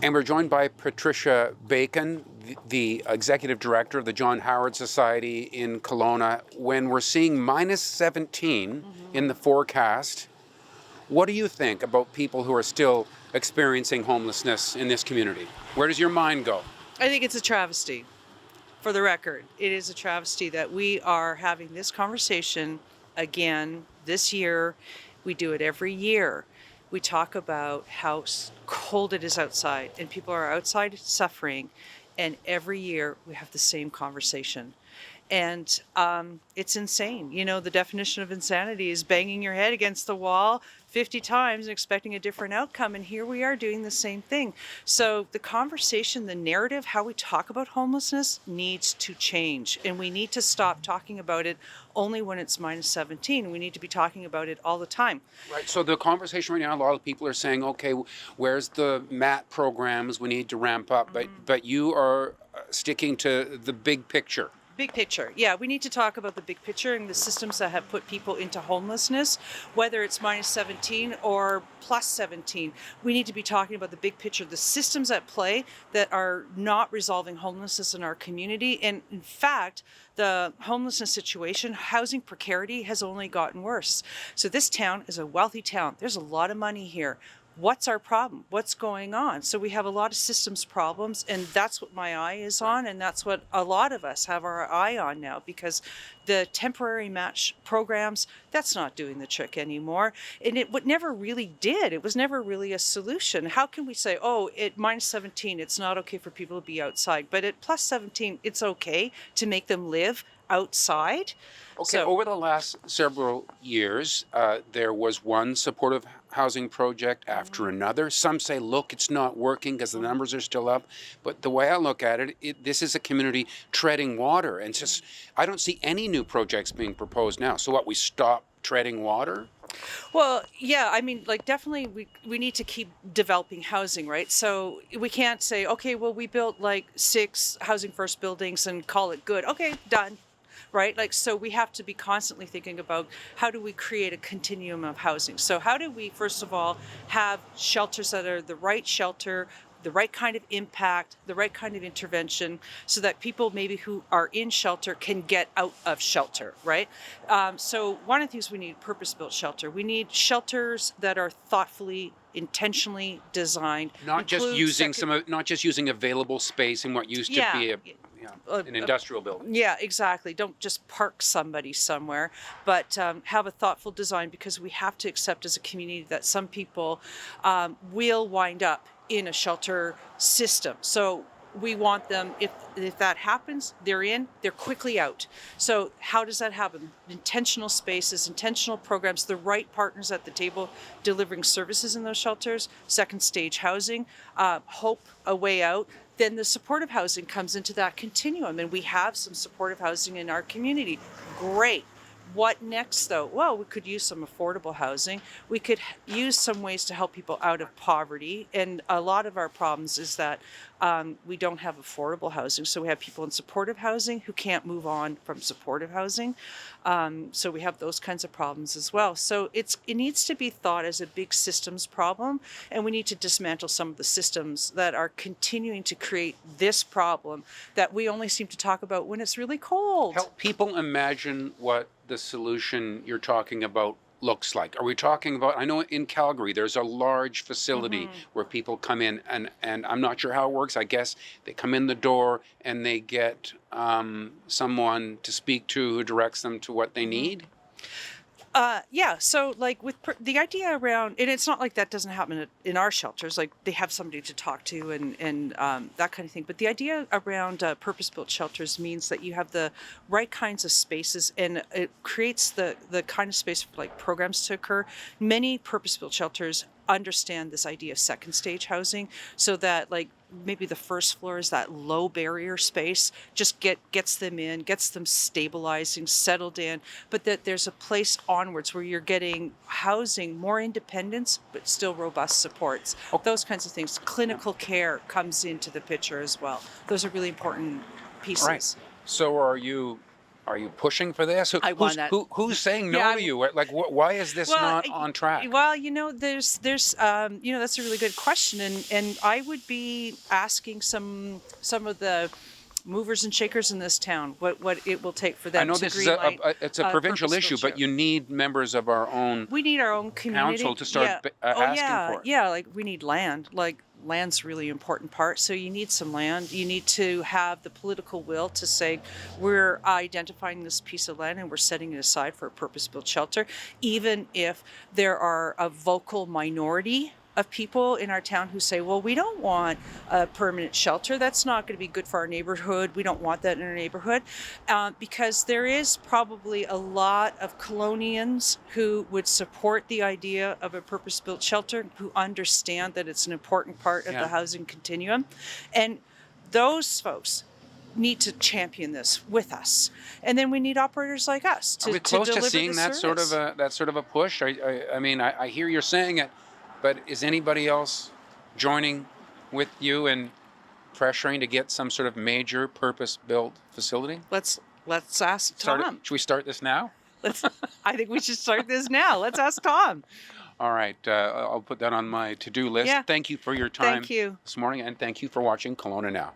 And we're joined by Patricia Bacon, the Executive Director of the John Howard Society in Kelowna. When we're seeing minus 17 in the forecast, what do you think about people who are still experiencing homelessness in this community? Where does your mind go? I think it's a travesty. For the record, it is a travesty that we are having this conversation again this year. We do it every year. We talk about how cold it is outside and people are outside suffering. And every year we have the same conversation. And it's insane. You know, the definition of insanity is banging your head against the wall 50 times and expecting a different outcome. And here we are doing the same thing. So the conversation, the narrative, how we talk about homelessness needs to change. And we need to stop talking about it only when it's minus 17. We need to be talking about it all the time. Right. So the conversation right now, a lot of people are saying, okay, where's the MAT programs? We need to ramp up. But you are sticking to the big picture. Big picture. Yeah, we need to talk about the big picture and the systems that have put people into homelessness, whether it's minus 17 or plus 17. We need to be talking about the big picture, the systems at play that are not resolving homelessness in our community. And in fact, the homelessness situation, housing precarity has only gotten worse. So this town is a wealthy town. There's a lot of money here. What's our problem? What's going on? So we have a lot of systems problems, and that's what my eye is on, and that's what a lot of us have our eye on now, because the temporary match programs, that's not doing the trick anymore. And it never really did. It was never really a solution. How can we say, oh, at minus 17, it's not okay for people to be outside, but at plus 17, it's okay to make them live outside? Okay, over the last several years, there was one supportive housing project after another. Some say, look, it's not working because the numbers are still up. But the way I look at it, this is a community treading water. And it's just, I don't see any new projects being proposed now. So what, we stop treading water? Well, yeah, I mean, like, definitely we need to keep developing housing, right? So we can't say, okay, well, we built like 6 housing first buildings and call it good. Okay, done. Right? Like, so we have to be constantly thinking about how do we create a continuum of housing? So how do we, first of all, have shelters that are the right shelter, the right kind of impact, the right kind of intervention, so that people maybe who are in shelter can get out of shelter, right? So one of the things we need, purpose-built shelter. We need shelters that are thoughtfully, intentionally designed. Not just using available space in what used to be an industrial building. Yeah, exactly. Don't just park somebody somewhere, but have a thoughtful design, because we have to accept as a community that some people will wind up in a shelter system. So we want them, if that happens, they're quickly out. So how does that happen? Intentional spaces, intentional programs, the right partners at the table delivering services in those shelters, second stage housing, hope, a way out. Then the supportive housing comes into that continuum, and we have some supportive housing in our community. Great. What next, though? Well, we could use some affordable housing. We could use some ways to help people out of poverty. And a lot of our problems is that we don't have affordable housing. So we have people in supportive housing who can't move on from supportive housing. So we have those kinds of problems as well. So it needs to be thought as a big systems problem. And we need to dismantle some of the systems that are continuing to create this problem that we only seem to talk about when it's really cold. Help people imagine what the solution you're talking about looks like. Are we talking about, I know in Calgary there's a large facility where people come in, and I'm not sure how it works. I guess they come in the door and they get someone to speak to who directs them to what they need. Yeah, so like with the idea around, and it's not like that doesn't happen in our shelters, like they have somebody to talk to and that kind of thing. But the idea around purpose-built shelters means that you have the right kinds of spaces, and it creates the kind of space for like programs to occur. Many purpose-built shelters understand this idea of second stage housing, so that like maybe the first floor is that low barrier space, just gets them in, gets them stabilizing, settled in, but that there's a place onwards where you're getting housing, more independence, but still robust supports. Those kinds of things. Clinical care comes into the picture as well. Those are really important pieces. Right. So are you Are you pushing for this? I want that. Who's saying no Yeah, to you? Like, why is this not on track? Well, there's that's a really good question, and I would be asking some of the movers and shakers in this town what it will take for them I know to this is greenlight it's a provincial purpose-built issue, but shelter. you need members of our own We need our own community council to start asking for it. Yeah, like we need land. Like land's a really important part. So you need some land. You need to have the political will to say we're identifying this piece of land and we're setting it aside for a purpose-built shelter, even if there are a vocal minority of people in our town who say, well, we don't want a permanent shelter. That's not going to be good for our neighborhood. We don't want that in our neighborhood. Because there is probably a lot of Kelownians who would support the idea of a purpose-built shelter, who understand that it's an important part of the housing continuum. And those folks need to champion this with us, and then we need operators like us to Are we close to deliver seeing the that service. sort of a push? I mean, I hear you're saying it, but is anybody else joining with you in pressuring to get some sort of major purpose-built facility? Let's ask Tom. Should we start this now? I think we should start this now. Let's ask Tom. All right, I'll put that on my to-do list. Yeah. Thank you for your time Thank you. this morning, and thank you for watching Kelowna Now.